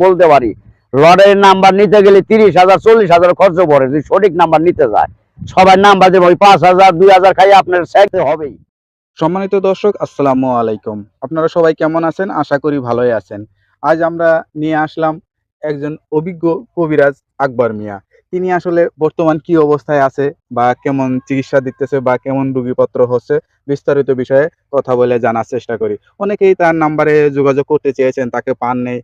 বলতে পারি লটারির নাম্বার নিতে গেলে 30,000 40,000 খরচ পড়ে, যদি সঠিক নাম্বার নিতে যায় সবাই নাম্বার দেবো ওই 5,000 2,000 খাই আপনার চাইতে হবেই। সম্মানিত দর্শক, আসসালামু আলাইকুম। আপনারা সবাই কেমন আছেন? আশা করি ভালোই আছেন। আজ আমরা নিয়ে আসলাম একজন অভিজ্ঞ কবিরাজ আকবর মিয়া। তিনি আসলে বর্তমান কি অবস্থায় আছে বা কেমন চিকিৎসা দিতেছে বা কেমন রোগীপত্র হচ্ছে বিস্তারিত বিষয়ে কথা বলে জানার চেষ্টা করি। অনেকেই তার নাম্বারে যোগাযোগ করতে চেয়েছেন, তাকে পান নেই।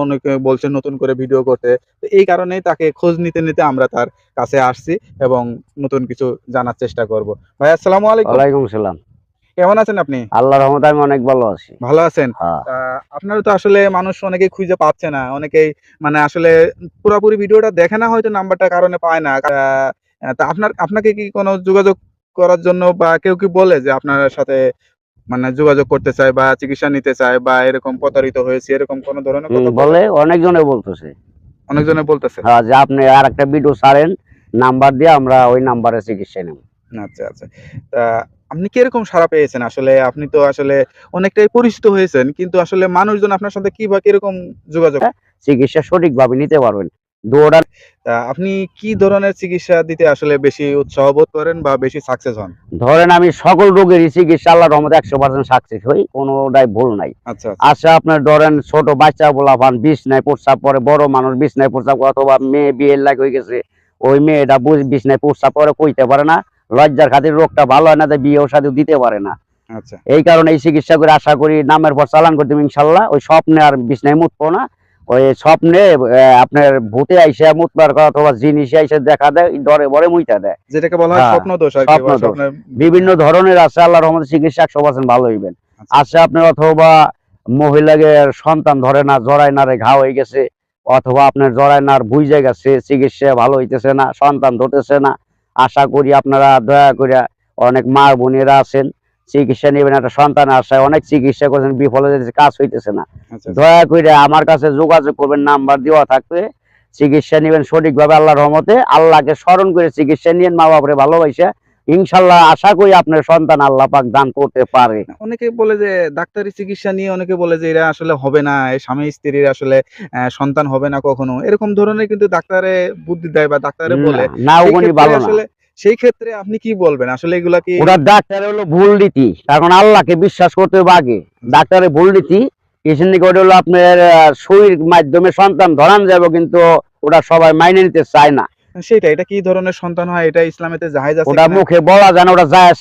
অনেকে বলছেন নতুন করে ভিডিও করতে। তো এই কারণেই তাকে খোঁজ নিতে নিতে আমরা তার কাছে আসছি এবং নতুন কিছু জানার চেষ্টা করব। ভাই আসসালামু আলাইকুম। ওয়ালাইকুম সালাম। কেমন আছেন আপনি? আল্লাহর রহমতে আমি অনেক ভালো আছি। ভালো আছেন? হ্যাঁ। আপনারা তো আসলে মানুষ অনেকেই খুঁজে পাচ্ছে না। অনেকেই মানে আসলে পুরাপুরি ভিডিওটা দেখে না, হয়তো নাম্বারটার কারণে পায় না। তা আপনাকে কি কোনো যোগাযোগ করার জন্য বা কেউ কি বলে যে আপনার সাথে মানে যোগাযোগ করতে চায় বা চিকিৎসা নিতে চায় বা এরকম প্রতারিত হয়েছে, এরকম কোনো ধরনের কথা বলে? বলে অনেকজনে বলতেছে। অনেকজনে বলতেছে। হ্যাঁ, যে আপনি আর একটা ভিডিও ছাড়েন, নাম্বার দিয়ে আমরা ওই নাম্বারে চিকিৎসা নেব। আচ্ছা, আচ্ছা। তা আপনি কিরকম সাড়া পেয়েছেন? আসলে আপনি তো আসলে অনেকটাই পরিচিত হয়েছেন। কিন্তু আসলে মানুষজন আপনার সাথে কি বা কিরকম যোগাযোগ? চিকিৎসা সঠিকভাবে নিতে পারবেন। দৌড়ান। তা আপনি কি ধরনের চিকিৎসা দিতে আসলে বেশি উৎসাহ বোধ করেন বা বেশি সাকসেস হন? ধরেন আমি সকল রোগেরই চিকিৎসা আল্লাহর রহমতে 100% সাকসেস হই, কোনোটাই ভুল নাই। আচ্ছা, আচ্ছা। আচ্ছা, আপনার ধরেন ছোট বাচ্চা পোলাপান বিছনায় প্রস্রাব করে, বড় মানুষ বিছনায় প্রস্রাব করে, অথবা মেয়ে বিয়ের লাগ হয়ে গেছে, ওই মেয়েটা বিছনায় প্রস্রাব করে কইতে পারে না, লজ্জার খাতির রোগটা ভালো হয় না, তাই বিয়েও শাদী দিতে পারে না। আচ্ছা। এই কারণে এই চিকিৎসা করে আশা করি নামের পর চালান করতে ইনশাল্লাহ ওই স্বপ্নে আর বিছনায় মুতবো না। ওই স্বপ্নে আপনার ভূতে আইসা মুতবার কথা অথবা জিনিস আইসা দেখা দেয়, ডরে বরে মুইতা দেয়। যেটাকে বলা হয় হ্যাঁ, স্বপ্ন দোষ আরকি, স্বপ্ন বা দোষ স্বপ্নের বিভিন্ন ধরনের আছে। আল্লাহর রহমতে চিকিৎসা 100% ভালো হইবেন। আচ্ছা। আছে আপনার অথবা মহিলাকে সন্তান ধরে না, জরায় নারে ঘা হয়ে গেছে, অথবা আপনার জরায় নার বুইজে গেছে, চিকিৎসা ভালো হইতেছে না, সন্তান ধরতেছে না। আশা করি আপনারা দয়া করে, অনেক মা বোনেরা আছেন, চিকিৎসা নেবেন। একটা সন্তান আশায় অনেক চিকিৎসা করছেন, বিফলে যেতেছে, কাজ হইতেছে না। আচ্ছা, আচ্ছা। দয়া করে আমার কাছে যোগাযোগ করবেন, নাম্বার দেওয়া থাকবে। চিকিৎসা নেবেন সঠিকভাবে আল্লাহর রহমতে। আল্লাহকে স্মরণ করে চিকিৎসা নিয়েন, মা বাপরে ভালোবাসে ইনশাল্লাহ আশা করি আপনার সন্তান আল্লাহ পাক দান করতে পারে। অনেকে বলে যে ডাক্তারি চিকিৎসা নিয়ে অনেকে বলে যে এরা আসলে হবে না, এই স্বামী স্ত্রীর আসলে সন্তান হবে না কখনো। এরকম ধরনের কিন্তু ডাক্তারে বুদ্ধি দেয় বা ডাক্তারে বলে। না, সেই ওগুলি ক্ষেত্রে ভালো না। আসলে সেই ক্ষেত্রে আপনি কি বলবেন? আসলে এগুলা কি ওরা ডাক্তার হলো ভুল রীতি, কারণ আল্লাহকে বিশ্বাস করতে হবে আগে। ডাক্তারের ভুল রীতি এসে নাকি ওটা হলো আপনার সুইর মাধ্যমে সন্তান ধরান যাবে, কিন্তু ওটা সবাই মাইনে নিতে চায় না। সেটা এটা কি ধরনের সন্তান হয়, এটা ইসলামেতে জায়েজ আছে ওটা কিনা? মুখে বলা যায় না, ওটা জায়েজ